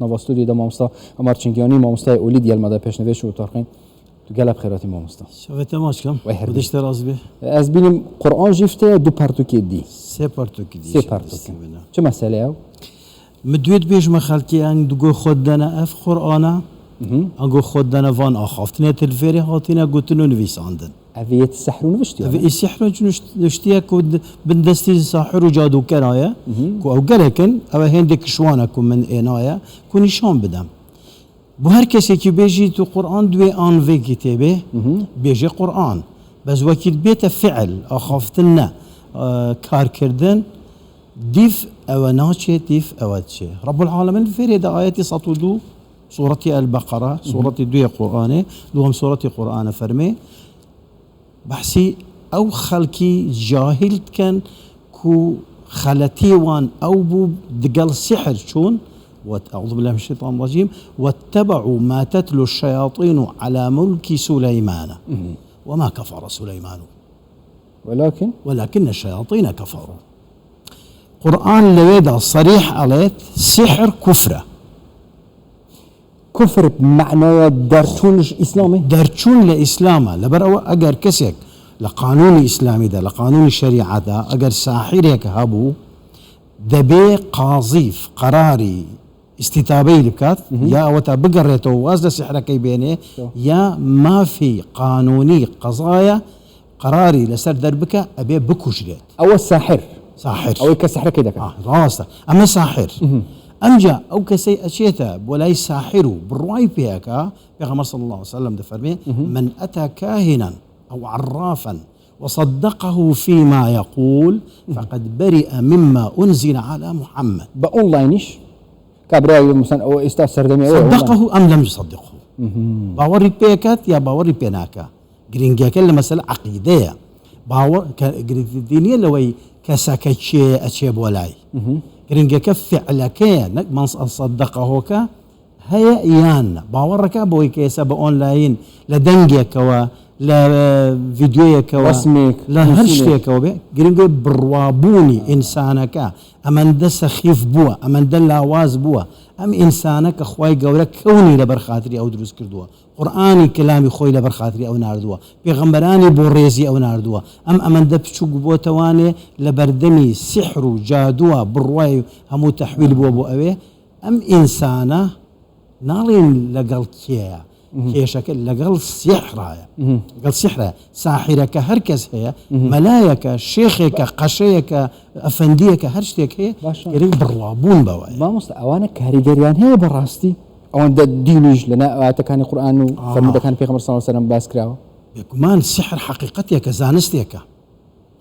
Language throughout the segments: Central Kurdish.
نواستودی دا مامستا مارچینگیانی مامستای اولی دیال ماده پیشنویش و تارخین تو گلب خیراتی مامستا شویت ماش کم خودش تراز بی از بینیم قرآن جفته دو پرتوکی دی سه پرتوکی چه مسئله او؟ مدوید بیش مخالکی ان دوگو خود دنا اف قرآن انگو خود دنا وان آخافتنه تلفیری هاتینه گوتنو نویساندن اویت سحر و نوشتی اوی سحر و نوشتیه کود بندستی ساحر و جادو کنایه کو او گلکن او هنده کشوانه کن من اینایه کو نشان بدم بو هر کسی که بیجی تو قرآن دوی آن وی کتابه بیجی قرآن بس وکیل بیت فعل آخافتنه کار کردن ديف أو ناشي ديف أو تشي رب العالمين في رد آياتي سطودو سورة البقرة سورة دوية قرآن دوهم سورة قرآن فرمي بحسي أو خلقي جاهل كان كو خلتي وان أو بو دقل سحر شون أعوذ بالله من الشيطان الرجيم واتبعوا ما تتلو الشياطين على ملك سليمان وما كفر سليمان ولكن الشياطين كفروا قرآن لويدا صريح عليه سحر كفر بمعنى درتون إسلامي درتون لإسلامه لبرأوا أجر كسيك لقانون إسلامي ده لقانون الشريعة ده أجر ساحر هيك هابو دبي قاضيف قراري استتابي لبكات يا وتا بقريته وازد سحر كي بينه يا ما في قانوني قضايا قراري لسر دربك أبي بكوشريت أو الساحر أو كسحر كده كان راسته أما ساحر أمجا أو كسي أشيتا ولا ساحر بالرواي فيها بيغمر صلى الله عليه وسلم دفرمي من أتى كاهنا أو عرافا وصدقه فيما يقول فقد برئ مما أنزل على محمد بأونلاينش كابراي مثلا أو استاذ سردمي صدقه أم لم يصدقه باوري بيكات يا باوري بيناكا جرينجا كل مسألة عقيدية باور الدينية لوي كساكتشي أشي بولاي جرينجا كفعلك من صدقه كا هيا يان باورك بوي كيسا بأونلاين لدنجك و لا فيديوك رسمك لا هرشتك وبي جرينجا بروابوني إنسانك أمن ده سخيف بوا أمن ده لاواز بوا أم إنسانك أخواي قولك كوني لبرخاطري أو دروس كردوا قرآني كلامي خوي لبرخاطري أو ناردوا بيغمبراني بوريزي أو ناردوا أمن ده بشوق بوا تواني لبردمي سحر جادوا برواي همو تحويل بوا بوا أوي أم إنسانة نالين لقل كيا كيشك لقل سحرها قل سحرها ساحرك هركز هي ملايك شيخك قشيك أفنديك هرشتك هي يريد بروابون بواي ما مستعوانا كهريجريان هي براستي أو ده دينيج لنا أتكاني قرآن فرمي كان في خمر صلى الله عليه وسلم باسكراو كمان السحر حقيقتك زانستك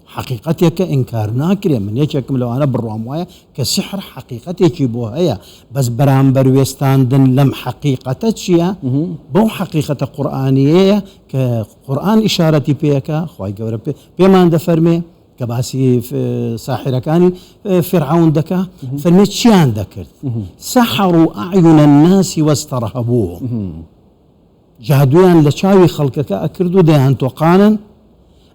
حقيقتك إنكار ناكري من يشك لو أنا بالراموايا كسحر حقيقتك بوهايا بس برامبر ويستاندن لم حقيقتك بو حقيقة قرآنية كقرآن إشارتي بيك خواي قورب بما عند فرمي كباسي في ساحرة كاني فرعون دكا فرميت شيان ذكرت سحروا أعين الناس واسترهبوهم جادوان لشاوي خلقك أكردوا ديان توقانا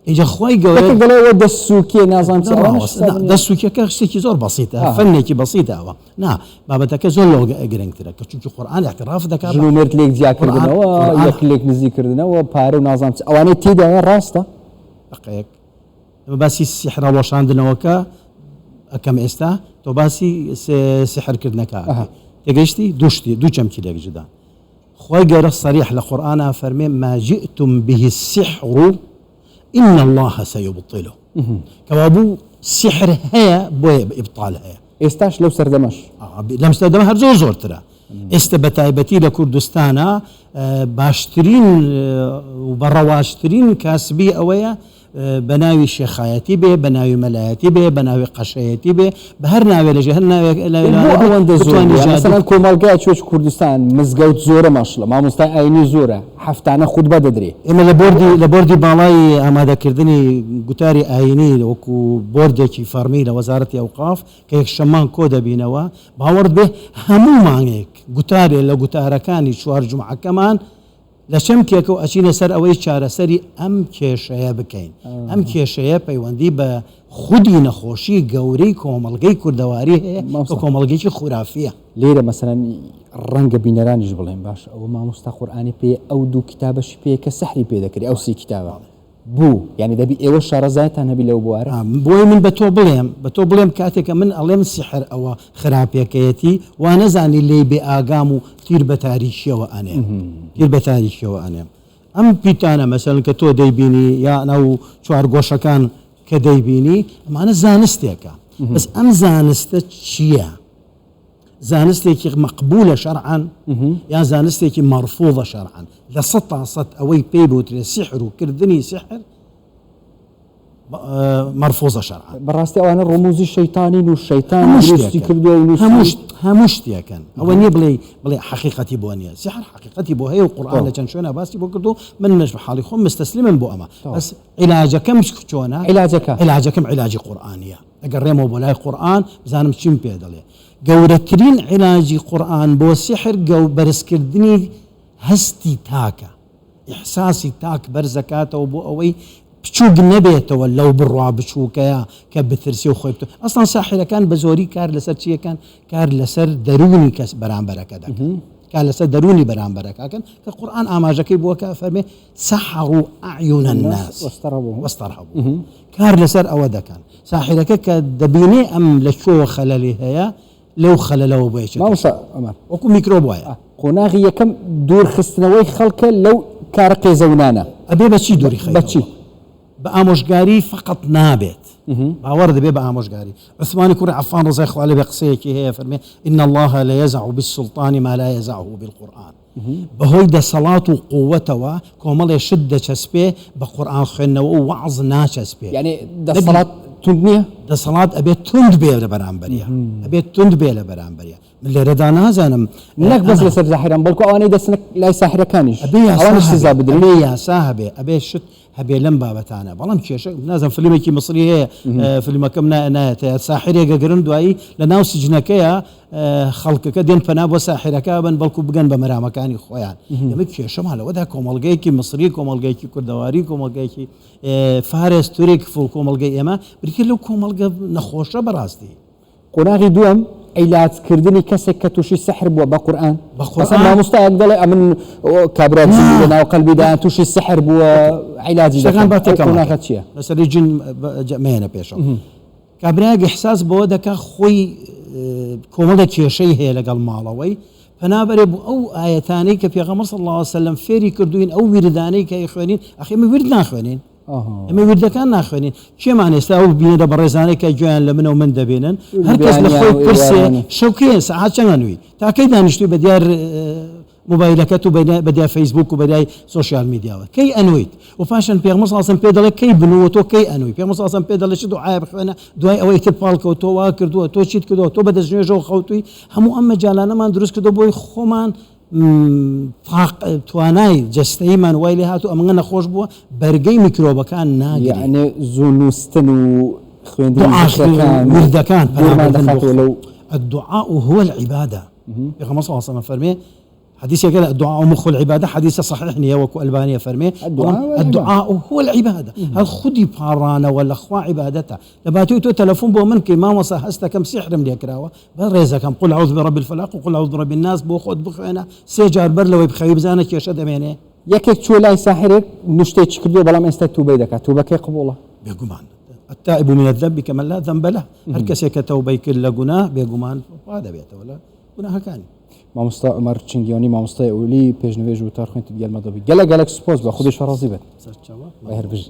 إجا خواي قولي قالوا دسوكي نظام دسوكي كشتي زور بسيطة فنيكي بسيطة نا بابتك زور لو قرنك ترى كشوف القرآن اعتراف ذاك جنومرت ليك ذاكر دنا يكليك نذكر دنا وبارو نظام أواني تيدا راستا أقيك باسي السحر وشان دنا وكا كم استا تو باسي سحر كردنا كا تجيشتي دوشتي دو كم كيلك جدا خواي قال الصريح للقرآن فرمي ما جئتم به السحر إن الله سيبطله كوابو سحر هي بوي إبطال هي استاش لو سردمش لم سردمها زور زور ترى استبتايبتي لكردستانا باشترين وبرواشترين كاسبي أويا بناوي شيخايتي به بناوي ملايتي به بناوي قشايتي به بهرناوي لجهرناوي لا مثلا كومالجا تشوش كردستان مزقوت زوره ماشله ما مستعي عيني زوره حفتانه خطبه ددري اما لبوردي بالاي اماده كردني قتاري عيني وكو بوردي فارمي لوزاره اوقاف كيك شمان كودا بينوا باورد به همو مانيك قتاري لو قتاركاني شوار جمعه كمان لشمكيك وأشينا سر أوي شارع سري أم كيشيا بكين أم كيشيا بيواندي بخدي نخوشي قوري كومالجي كردواري هي وكومالجي خرافية ليرة مثلا ڕەنگە بینەرانیش بڵێن باش ئەوە مامۆستا قورئانی پێ ئەو دوو کتابەشی پێ کە سەحری پێ دەکرێت ئەو سی کتابە بوو یعنی دەبی ئێوە شارەزایتان هەبی لەو بوارە بۆی من بە تۆ بڵێم کاتێکە من ئەڵێم سحر ئەوە خراپەکەیەتی وا نەزانی لێ بێ ئاگام و تیر بە تاریشیەوە ئەنێم ئەم پیتانە مەسەڵەن کە تۆ دەیبینی یا نەو چوار گۆشەکان کە دەیبینی ئەمانە زانستێکە بەس ئەم زانستە چییە؟ زانستێکی مەقبولە شەرعەن یان زانستێکی مەرفوضە شەرعەن لە 100% ئەوەی پێی بوترێ سحر و کردنی سحر مەرفوضە شەرعەن بەڕاستی ئەوانە ڕموزی شەیتانین و شەیتان دروستی کردووە هەموو شتێکن ئەوە نییە بڵێ حەقیقەتی بۆ نییە سحر حەقیقەتی بۆ هەیە و قورئان لە چەند شوێنە باسی بۆ کردو من نەش حاڵی خۆم مستەسلیمم بۆ ئەمە بەس عیلاجەکەم چۆنە عیلاجەکەم عیلاجی قورئانیە ئەگەڕێمەوە بۆ لای قورئان بزانم چیم پێ دەڵێ گەورەترین عیلاجی قورئان بۆ سحر بەرزکردنی هەستی تاکە ئیحساسی تاک بەرزەکاتەوە بۆ ئەوەی بچووک نەبێتەوە لەو بڕوا بچووکەیە کە بترسی و خۆی ئەسڵان ساحرەکان بە زۆری کار لەسەر چیەکەن کار لەسەر دەرونی کەس بەرامبەرەکە دەکەن کار لەسەر دەرونی بەرامبەرەکەکەن کە قورئان ئاماژەکەی بووە کە فەرمێ سەحروا ئەعیون الناس واسترهبوا کار لەسەر ئەوە دەکەن ساحرەکە کە دەبینێ ئەم لە کوێوە خەلەلی هەیە لەو خەلەلەوە بۆیە وەکو میکرۆب وایە قۆناغی یەکەم دوورخستنەوەی خەڵکە لەو کارە قێزەونانە ئەبێ بەچی دووری خەڵک بەچی بە ئامۆژگاری فقط نابێت باوەڕ دەبێ بە ئامۆژگاری عوسمانی کوڕی عەفان ڕزای خوا لێ بێ قسەیەکی هەیە فەرمێ إن الله لا يزع بالسلطان ما لا يزعه بالقرآن بەهۆی دەسەڵات و قووەتەوە کۆمەڵێ شت دەچەسپێ بە قورئان خوێندنەوە و وەعظ ناچەسپێ یعنی دەسەڵات توند نییە دەسەڵات ئەبێت تند بێ لە بەرامبەریە ئەبێت تند بێ لە بەرامبەریە من لێرەدا نازانم نەک بەس لەسەر زاحیران بەڵکو ئەوانەی دەستنە لای ساحرەکانیش ئەوانە سزا بدرێ یاسا هەبێ ئەبێ شت هەبێ لەم بابەتانە بەڵام کێشە نازم فیلمێکی مصری هەیە فیلمەکەم نایەتەیە ساحرێکە گرن دوایی لە ناو سجنەکەیە خەڵکەکە دێن پەنا بۆ ساحرەکە بن بەڵکو بگەن بە مەرامەکانی خۆیان ئەمە کێشەمان لەوەدا کۆمەڵگەیەکی مصری کۆمەڵگەیەکی کوردەواری کۆمەڵگەیەکی فارس تورێک فڵ کۆمەڵگەی ئێمە بریکە لەو کۆمەڵگە نەخۆشە بەڕاستی قۆناغی دووەم عیلاجکردنی کەسێک کە تووشی سحر بووە بە قورئان مامۆستایەک دەڵێ ئەمن کابرا لە ناو قەلبیدا تووشی سحر بووە عیلاجی قۆناغە چییە لەسەری جن مێنە پێشەوە کابراایەک ئیحساس بەوە دەکا خۆی کۆمەڵە کێشەی هەیە لەگەڵ ماڵەوەی پەنابەرێ بوو ئەو ئاەتانەی کە پێغەمبەر صلی الله علیه وسلم فێری کردوین ئەو ویردانەی کە خوێنین ئەخی ئێمە ویرد ناخوێنین ئەمە وردەکان ناخوێنین چێمان ئێستا ئەو بینێتە بە ڕێزانەی کە گویان لە منە و من دەبێنن هەر کەس لە خۆی پرسێ شەوکەیە سەعات چەندە نووی تاکەی دانیشتوی بە دیار موبایلەکەت و بە دیار فەیسبوک و بەدای سوشیال میدیاوە کەی ئەنویت و پاشان پێغەمبەر صلی الله علیه وسلم پێ دەڵێ کەی بنووە تۆ کەی ئەنووی پێغەمبەر صلی الله علیه وسلم پێ دەڵێ چ دوعای بخوێنە دوای ئەوەی تر پاڵکەوت تۆ وا کردووە تۆ چیت کردووە تۆ بەدەستنوێژەوە خەوتووی هەموو ئەم مەجالانەمان دروست کردو بۆی خۆمان توانای جستەیمان وای لێ هاتوو ئەمە نەخۆش بووە بەرگەی میکرۆبەکان ناگیرێت یعنی زۆنووستن و وردەکان الدعاء هو العبادة پیغمبر صلی الله علیه و فرمێ حديث قال الدعاء مخ العبادة حديث صحيح نية وكو ألبانية فرمي الدعاء هو العبادة هل خدي بارانا ولا خوا عبادته لباتو تو تلفون بو منك ما وصى هستا كم سحر ملي كراوه بريزا كم قل أعوذ برب الفلق وقل أعوذ برب الناس بو خد بخوينا سيجار برلوي بخيب زانك يا شد مينه يكك شو لا ساحرك نشتي تشكدو بلا ما استتو بيدك توبك قبوله بيقمان التائب من الذنب كمن لا ذنب له هر كسيك توبي كل جناه بيقمان هذا بيته ولا جناه كان مامۆستا عومەر چنگیانی مامۆستای ئەولی پێشنوێژ و تارخوێنیت گەلمەدەبی گەلە گەلک سپۆس بە خودش ڕازی بێت هەر بژ